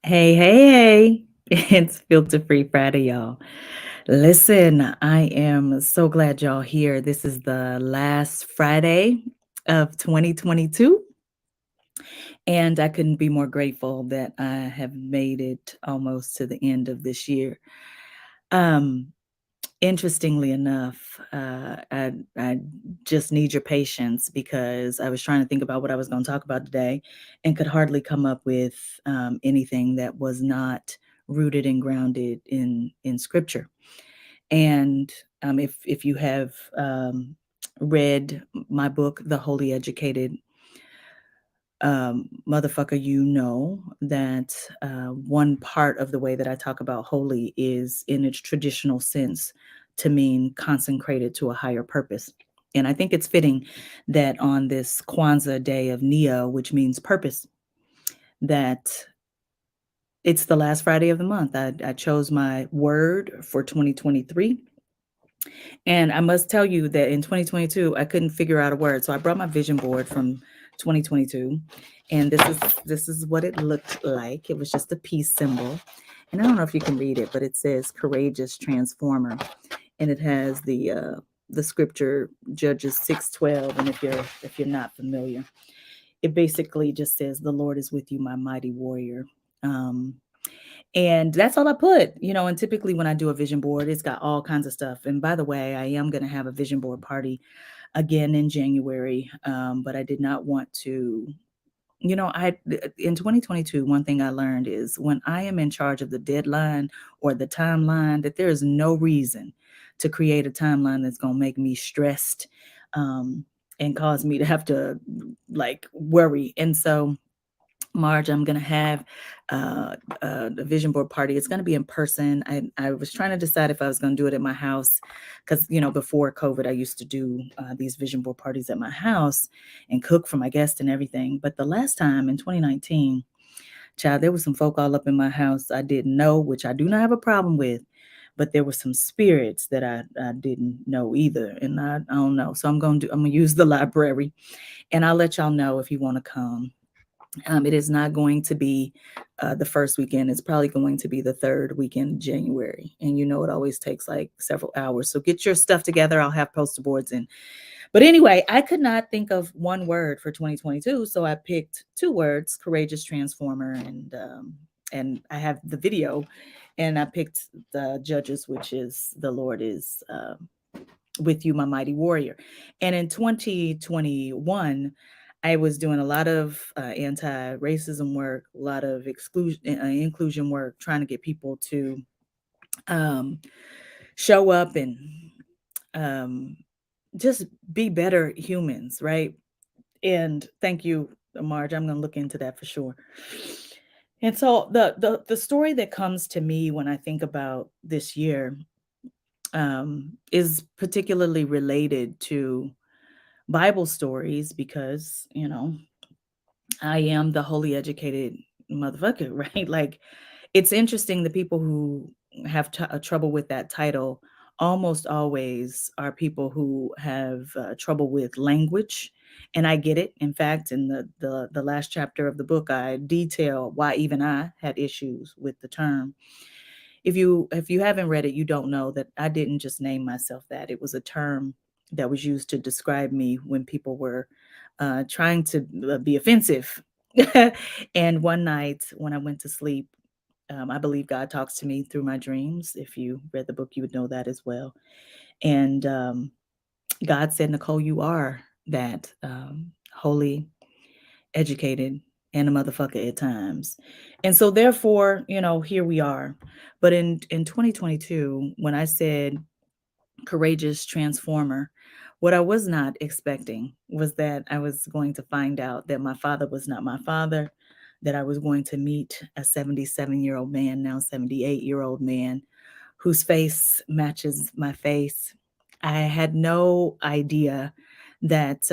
Hey, hey, hey. It's Filter Free Friday, y'all. Listen, I am so glad y'all here. This is the last Friday of 2022, and I couldn't be more grateful that I have made it almost to the end of this year. Um, Interestingly enough, I just need your patience because I was trying to think about what I was going to talk about today, and could hardly come up with anything that was not rooted and grounded in Scripture. And if you have read my book, The Holy Educated Motherfucker, you know that one part of the way that I talk about holy is in its traditional sense to mean consecrated to a higher purpose. And I think it's fitting that on this Kwanzaa day of Nia, which means purpose, that it's the last Friday of the month. I chose my word for 2023. And I must tell you that in 2022, I couldn't figure out a word. So I brought my vision board from 2022. And this is what it looked like. It was just a peace symbol. And I don't know if you can read it, but it says courageous transformer. And it has the scripture Judges 6:12. And if you're not familiar, it basically just says, "The Lord is with you, my mighty warrior." Um, and that's all I put, and typically when I do a vision board, it's got all kinds of stuff. And by the way, I am going to have a vision board party again in January. But I did not want to, in 2022, one thing I learned is when I am in charge of the deadline or the timeline, that there is no reason to create a timeline that's going to make me stressed, um, and cause me to have to like worry. And so March, I'm gonna have the vision board party. It's gonna be in person. I was trying to decide if I was gonna do it at my house, because before COVID, I used to do these vision board parties at my house and cook for my guests and everything. But the last time in 2019, child, there was some folk all up in my house I didn't know, which I do not have a problem with. But there were some spirits that I didn't know either, and I don't know. So I'm gonna use the library, and I'll let y'all know if you want to come. It is not going to be the first weekend. It's probably going to be the third weekend in January. And it always takes like several hours. So get your stuff together. I'll have poster boards in. But anyway, I could not think of one word for 2022. So I picked two words, courageous transformer, and I have the video, and I picked the judges, which is the Lord is with you, my mighty warrior. And in 2021, I was doing a lot of anti-racism work, a lot of inclusion work, trying to get people to um, show up and um, just be better humans, right? And thank you, Marge. I'm going to look into that for sure. And so the story that comes to me when I think about this year is particularly related to Bible stories because, I am the holy educated motherfucker, right? Like, it's interesting the people who have trouble with that title almost always are people who have trouble with language. And I get it. In fact, in the last chapter of the book, I detail why even I had issues with the term. If you haven't read it, you don't know that I didn't just name myself that. It was a term that was used to describe me when people were trying to be offensive. And one night when I went to sleep, I believe God talks to me through my dreams. If you read the book, you would know that as well. And God said, "Nicole, you are that holy, educated, and a motherfucker at times." And so therefore, here we are. But in 2022, when I said courageous transformer, what I was not expecting was that I was going to find out that my father was not my father, that I was going to meet a 77-year-old man, now 78-year-old man, whose face matches my face. I had no idea that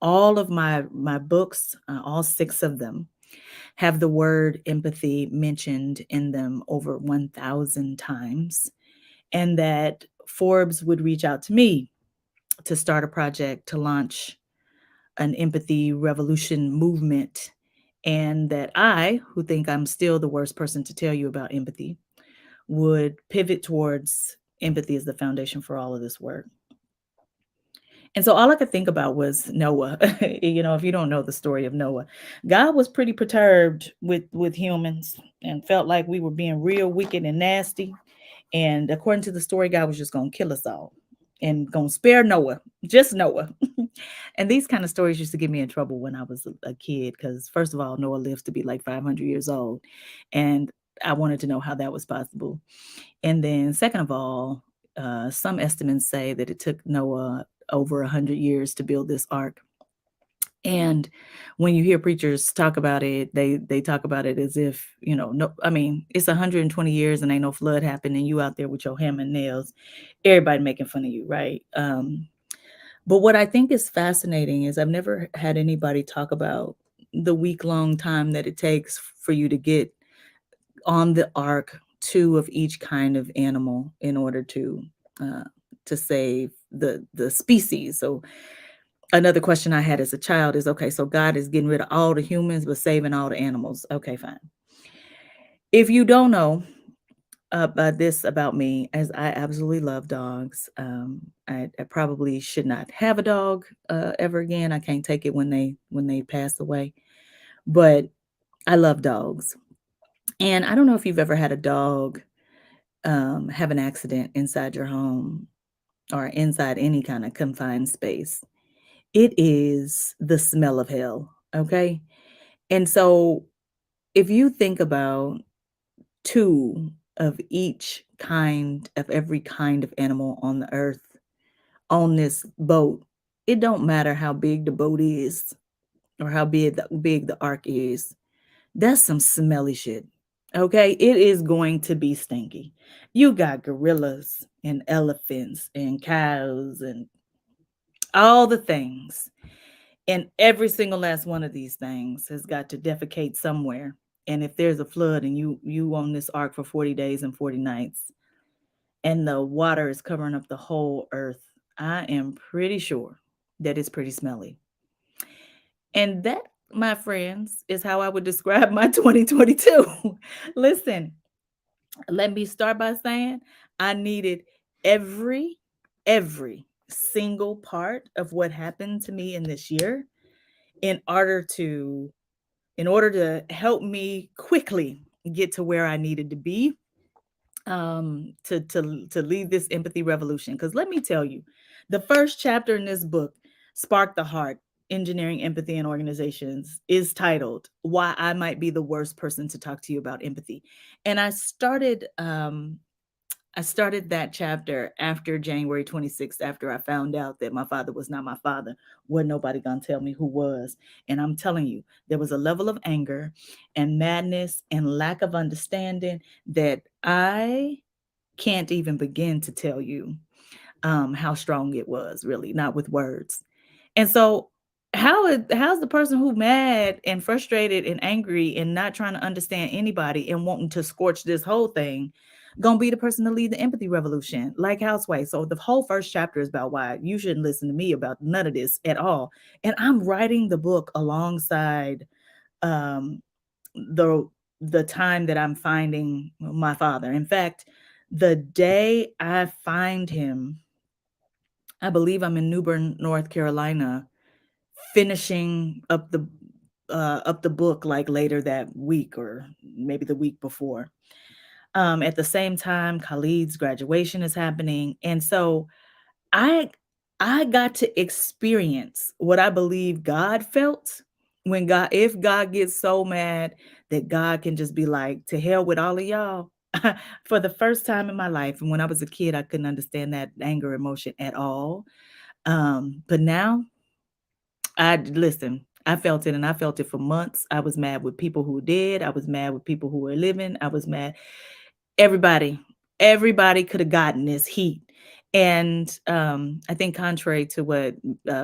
all of my books, all six of them, have the word empathy mentioned in them over 1,000 times, and that Forbes would reach out to me to start a project to launch an empathy revolution movement and that I, who think I'm still the worst person to tell you about empathy, would pivot towards empathy as the foundation for all of this work. And so all I could think about was Noah. If you don't know the story of Noah, God was pretty perturbed with humans and felt like we were being real wicked and nasty. And according to the story, God was just going to kill us all and going to spare Noah, just Noah. And these kind of stories used to get me in trouble when I was a kid because, first of all, Noah lived to be like 500 years old. And I wanted to know how that was possible. And then, second of all, some estimates say that it took Noah over 100 years to build this ark. And when you hear preachers talk about it, they talk about it as if, no, I mean, it's 120 years and ain't no flood happened, and you out there with your hammer and nails, everybody making fun of you, right? But what I think is fascinating is I've never had anybody talk about the week-long time that it takes for you to get on the ark, two of each kind of animal in order uh, to save the species. So another question I had as a child is, okay, so God is getting rid of all the humans but saving all the animals. Okay, fine. If you don't know this about me, as I absolutely love dogs, I probably should not have a dog ever again. I can't take it when they pass away, but I love dogs. And I don't know if you've ever had a dog have an accident inside your home or inside any kind of confined space. It is the smell of hell, okay? And so if you think about two of each kind of every kind of animal on the earth on this boat, it don't matter how big the boat is or how big the ark is. That's some smelly shit. Okay, it is going to be stinky. You got gorillas and elephants and cows and all the things. And every single last one of these things has got to defecate somewhere. And if there's a flood and you on this ark for 40 days and 40 nights and the water is covering up the whole earth, I am pretty sure that it's pretty smelly. And that, my friends, is how I would describe my 2022. Listen, let me start by saying I needed every every single part of what happened to me in this year in order to help me quickly get to where I needed to be, to lead this empathy revolution. Because let me tell you, the first chapter in this book, Spark the Heart: Engineering Empathy in Organizations, is titled "Why I Might Be the Worst Person to Talk to You About Empathy." And I started that chapter after January 26th, after I found out that my father was not my father. Wasn't nobody gonna tell me who was. And I'm telling you, there was a level of anger and madness and lack of understanding that I can't even begin to tell you how strong it was, really, not with words. And so how's the person who mad and frustrated and angry and not trying to understand anybody and wanting to scorch this whole thing gonna be the person to lead the empathy revolution like Housewife? So the whole first chapter is about why you shouldn't listen to me about none of this at all. And I'm writing the book alongside um the the time that I'm finding my father. In fact, the day I find him, I believe I'm in New Bern, North Carolina, finishing up the book like later that week or maybe the week before. At the same time, Khalid's graduation is happening, and so I I got to experience what I believe God felt when God if God gets so mad that God can just be like, "To hell with all of y'all." For the first time in my life, and when I was a kid, I couldn't understand that anger emotion at all. But now I felt it and I felt it for months. I was mad with people who did. I was mad with people who were living. I was mad. Everybody, everybody could have gotten this heat. And I think contrary to what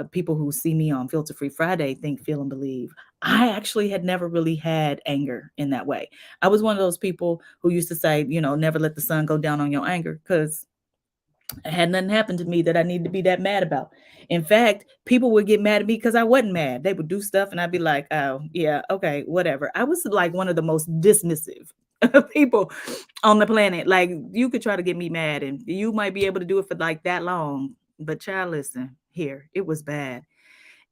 people who see me on Filter Free Friday think, feel, and believe, I actually had never really had anger in that way. I was one of those people who used to say, never let the sun go down on your anger, because Had nothing happened to me that I need to be that mad about. In fact, people would get mad at me because I wasn't mad. They would do stuff and I'd be like, oh, yeah, okay, whatever. I was like one of the most dismissive people on the planet. Like, you could try to get me mad and you might be able to do it for like that long. But child, listen, here, it was bad.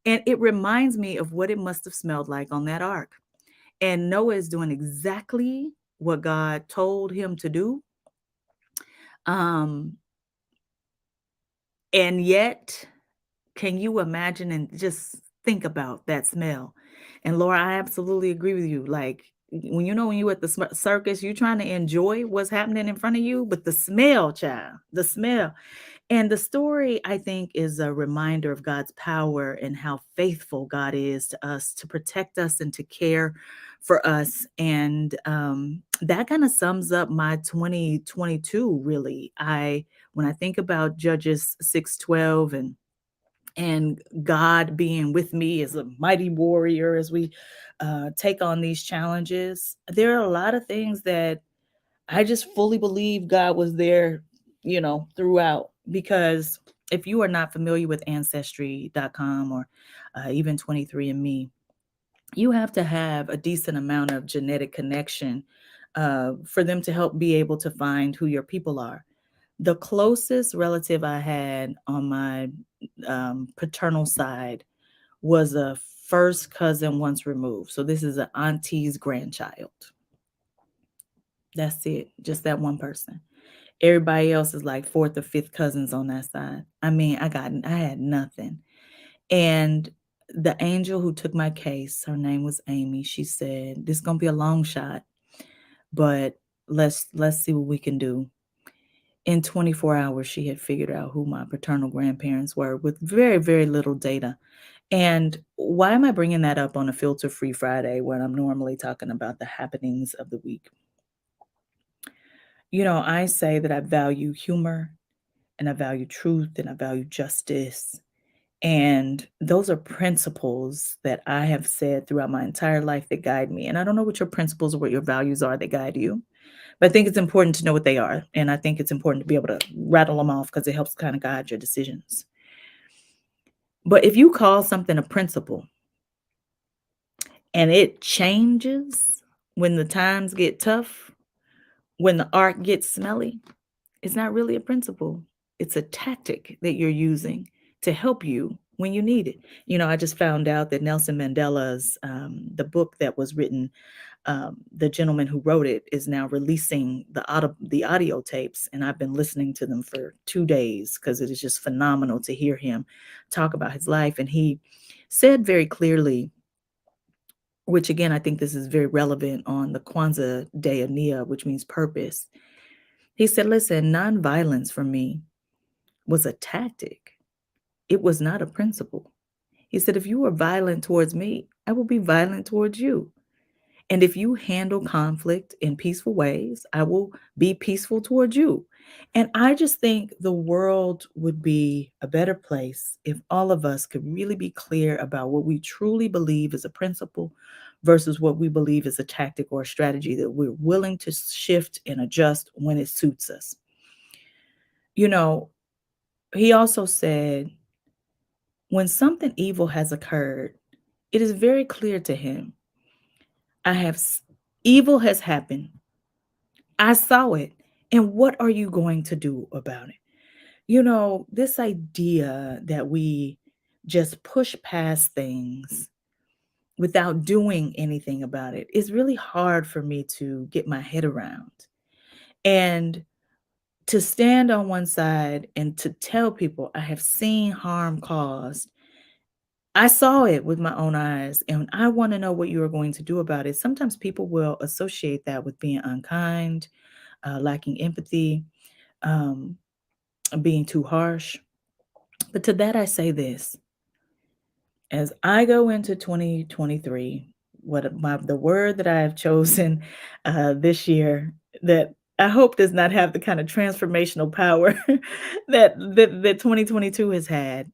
And it reminds me of what it must have smelled like on that ark. And Noah is doing exactly what God told him to do. Um, and yet, can you imagine and just think about that smell? And Laura, I absolutely agree with you. Like, when you at the circus, you trying to enjoy what's happening in front of you, but the smell, child, the smell. And the story, I think, is a reminder of God's power and how faithful God is to us to protect us and to care for us. And that kind of sums up my 2022, really. When I think about Judges 6:12 and God being with me as a mighty warrior as we take on these challenges, there are a lot of things that I just fully believe God was there, throughout. Because if you are not familiar with ancestry.com or even 23andMe, you have to have a decent amount of genetic connection for them to help be able to find who your people are. The closest relative I had on my paternal side was a first cousin once removed. So this is an auntie's grandchild. That's it, just that one person. Everybody else is like fourth or fifth cousins on that side. I mean, I had nothing. And the angel who took my case, her name was Amy. She said, "This is gonna be a long shot, but let's see what we can do." In 24 hours, she had figured out who my paternal grandparents were with very, very little data. And why am I bringing that up on a filter-free Friday when I'm normally talking about the happenings of the week? I say that I value humor and I value truth and I value justice. And those are principles that I have said throughout my entire life that guide me. And I don't know what your principles or what your values are that guide you, but I think it's important to know what they are. And I think it's important to be able to rattle them off because it helps kind of guide your decisions. But if you call something a principle and it changes when the times get tough, when the art gets smelly, it's not really a principle. It's a tactic that you're using to help you when you need it. I just found out that Nelson Mandela's the book that was written, the gentleman who wrote it is now releasing the audio tapes, and I've been listening to them for 2 days because it is just phenomenal to hear him talk about his life. And he said very clearly, which again I think this is very relevant on the Kwanzaa Day of Nia, which means purpose. He said, "Listen, nonviolence for me was a tactic. It was not a principle." He said, "If you are violent towards me, I will be violent towards you. And if you handle conflict in peaceful ways, I will be peaceful towards you." And I just think the world would be a better place if all of us could really be clear about what we truly believe is a principle versus what we believe is a tactic or a strategy that we're willing to shift and adjust when it suits us. You know, he also said, when something evil has occurred, it is very clear to him. I have evil has happened. I saw it. And what are you going to do about it? This idea that we just push past things without doing anything about it is really hard for me to get my head around. And to stand on one side and to tell people I have seen harm caused, I saw it with my own eyes, and I wanna know what you are going to do about it. Sometimes people will associate that with being unkind, lacking empathy, um, being too harsh. But to that I say this, as I go into 2023, the word that I have chosen, this year that I hope does not have the kind of transformational power that 2022 has had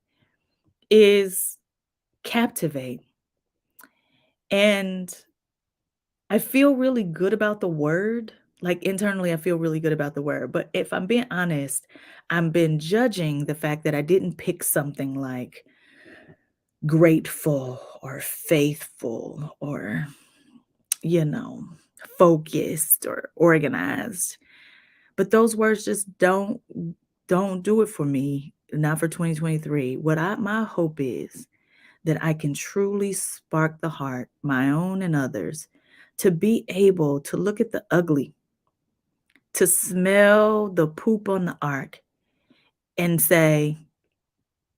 is captivate. And I feel really good about the word, Like internally, I feel really good about the word. But if I'm being honest, I've been judging the fact that I didn't pick something like grateful or faithful or, you know, focused or organized. But those words just don't do it for me, not for 2023. My hope is that I can truly spark the heart, my own and others, to be able to look at the ugly, to smell the poop on the ark and say,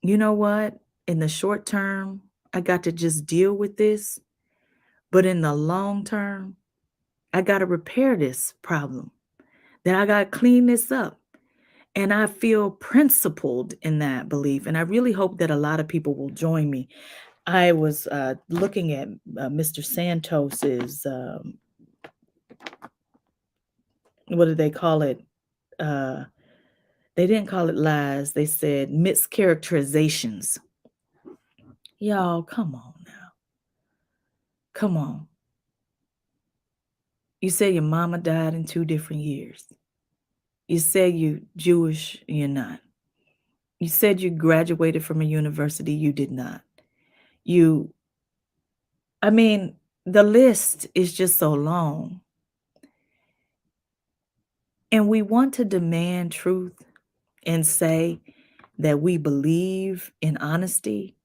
you know what? In the short term, I got to just deal with this. But in the long term, I got to repair this problem. Then I got to clean this up. And I feel principled in that belief. And I really hope that a lot of people will join me. I was looking at Mr. Santos's, what do they call it? Uh, they didn't call it lies. They said mischaracterizations. Y'all, come on now. Come on. You say your mama died in 2 different years. You say you Jewish, you're not. You said you graduated from a university, you did not. You I mean, the list is just so long. And we want to demand truth and say that we believe in honesty,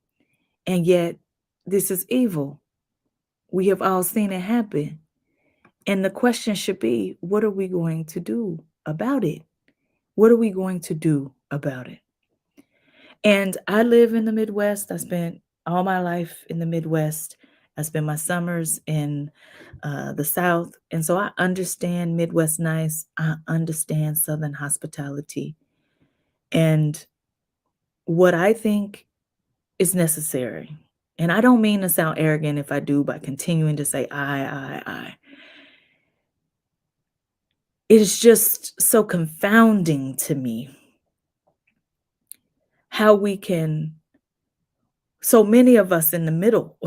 and yet this is evil. We have all seen it happen. And the question should be, what are we going to do about it? What are we going to do about it? And I live in the Midwest. I spent all my life in the Midwest. I spent my summers in the South. And so I understand Midwest nice. I understand Southern hospitality. And what I think is necessary, and I don't mean to sound arrogant if I do by continuing to say I. It is just so confounding to me how we can, so many of us in the middle,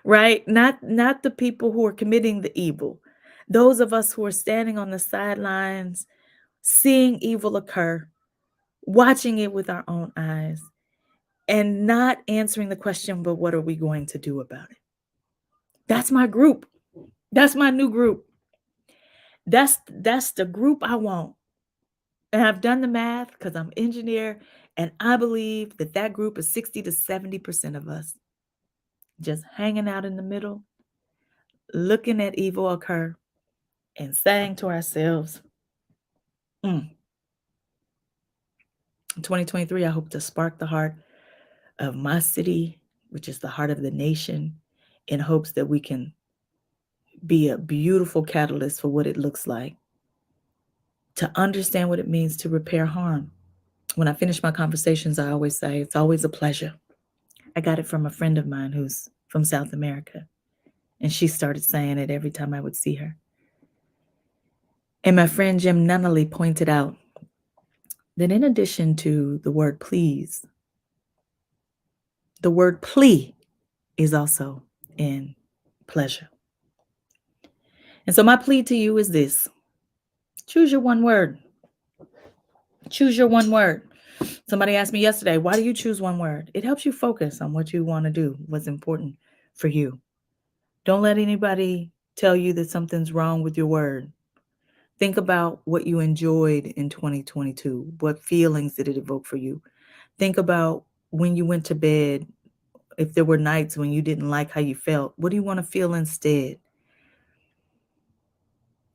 right? Not the people who are committing the evil. Those of us who are standing on the sidelines, seeing evil occur, watching it with our own eyes, and not answering the question, but what are we going to do about it? That's my group. That's my new group. That's the group I want. And I've done the math because I'm engineer, and I believe that that group is 60 to 70% of us just hanging out in the middle, looking at evil occur, and saying to ourselves, "Mm, in 2023, I hope to spark the heart of my city, which is the heart of the nation, in hopes that we can be a beautiful catalyst for what it looks like to understand what it means to repair harm." When I finish my conversations, I always say, it's always a pleasure. I got it from a friend of mine who's from South America, and she started saying it every time I would see her. And my friend Jim Nunnally pointed out that in addition to the word please, the word plea is also in pleasure. And so my plea to you is this: choose your one word. Choose your one word. Somebody asked me yesterday, why do you choose one word? It helps you focus on what you want to do, what's important for you. Don't let anybody tell you that something's wrong with your word. Think about what you enjoyed in 2022. What feelings did it evoke for you? Think about when you went to bed, if there were nights when you didn't like how you felt. What do you want to feel instead?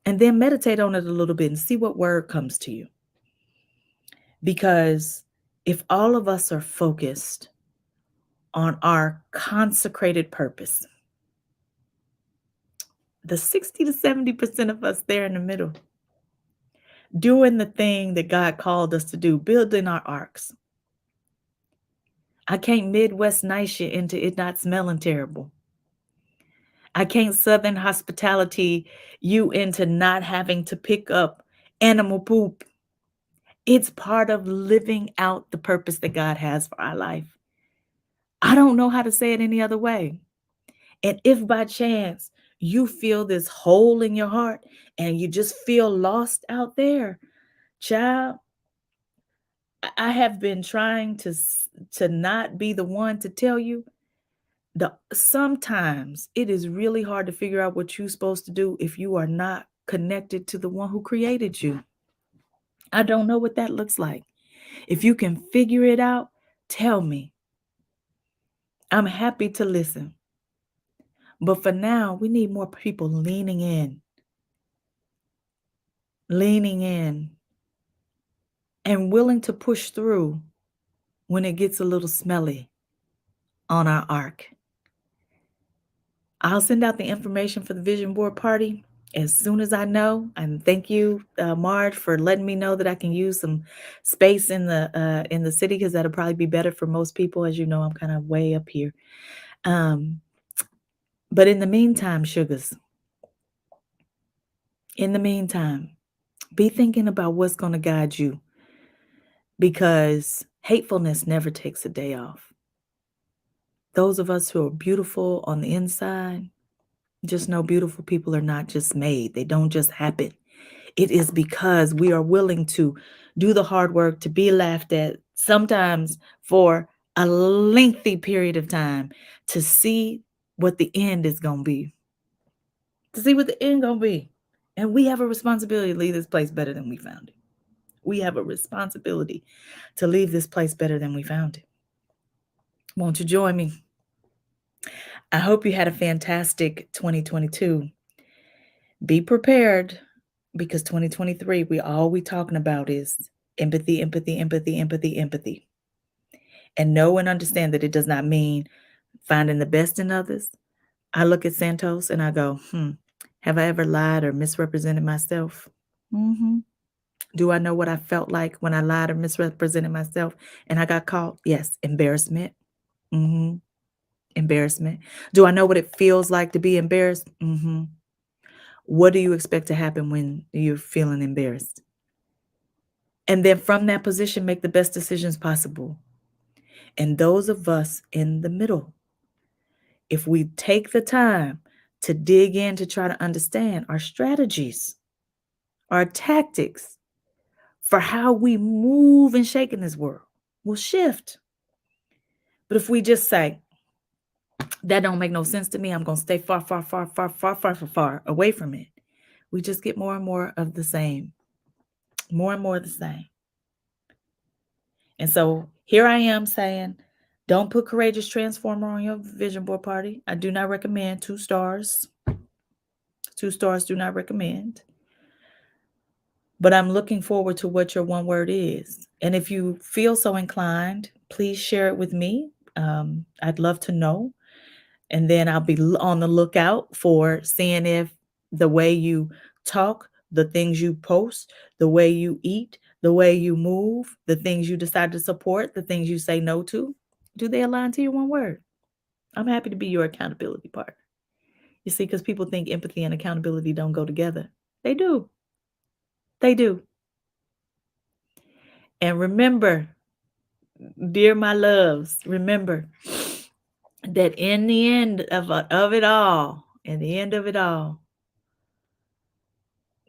And then meditate on it a little bit and see what word comes to you. Because if all of us are focused on our consecrated purpose, the 60 to 70% of us there in the middle, doing the thing that God called us to do, building our arcs. I can't Midwest nice you into it not smelling terrible. I can't Southern hospitality you into not having to pick up animal poop. It's part of living out the purpose that God has for our life. I don't know how to say it any other way. And if by chance You feel this hole in your heart and you just feel lost out there. Child, I have been trying to not be the one to tell you sometimes it is really hard to figure out what you're supposed to do if you are not connected to the one who created you. I don't know what that looks like. If you can figure it out, tell me. I'm happy to listen. But for now, we need more people leaning in, and willing to push through when it gets a little smelly on our arc. I'll send out the information for the vision board party as soon as I know. And thank you, Marge, for letting me know that I can use some space in the city, because that'll probably be better for most people. As you know, I'm kind of way up here. But in the meantime, sugars, in the meantime, be thinking about what's going to guide you, because hatefulness never takes a day off. Those of us who are beautiful on the inside, just know beautiful people are not just made. They don't just happen. It is because we are willing to do the hard work, to be laughed at, sometimes for a lengthy period of time, to see what the end is going to be. To see what the end going to be. And we have a responsibility to leave this place better than we found it. We have a responsibility to leave this place better than we found it. Won't you join me? I hope you had a fantastic 2022. Be prepared, because 2023, all we talking about is empathy, empathy, empathy, empathy, empathy. And know and understand that it does not mean finding the best in others. I look at Santos and I go, have I ever lied or misrepresented myself? Do I know what I felt like when I lied or misrepresented myself and I got caught? Yes. Embarrassment. Embarrassment. Do I know what it feels like to be embarrassed? What do you expect to happen when you're feeling embarrassed? And then from that position, make the best decisions possible. And those of us in the middle, if we take the time to dig in to try to understand our strategies, our tactics for how we move and shake in this world, will shift. But if we just say, that don't make no sense to me, I'm going to stay far, far, far, far, far, far, far, far away from it, we just get more and more of the same. More and more of the same. And so here I am saying, don't put Courageous Transformer on your vision board party. I do not recommend 2 stars. 2 stars, do not recommend. But I'm looking forward to what your one word is. And if you feel so inclined, please share it with me. I'd love to know. And then I'll be on the lookout for seeing if the way you talk, the things you post, the way you eat, the way you move, the things you decide to support, the things you say no to, do they align to your one word? I'm happy to be your accountability partner. You see, because people think empathy and accountability don't go together. They do. They do. And remember, dear my loves, remember that in the end of it all, in the end of it all,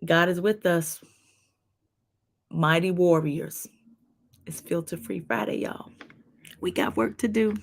God is with us. Mighty warriors. It's Filter Free Friday, y'all. We got work to do.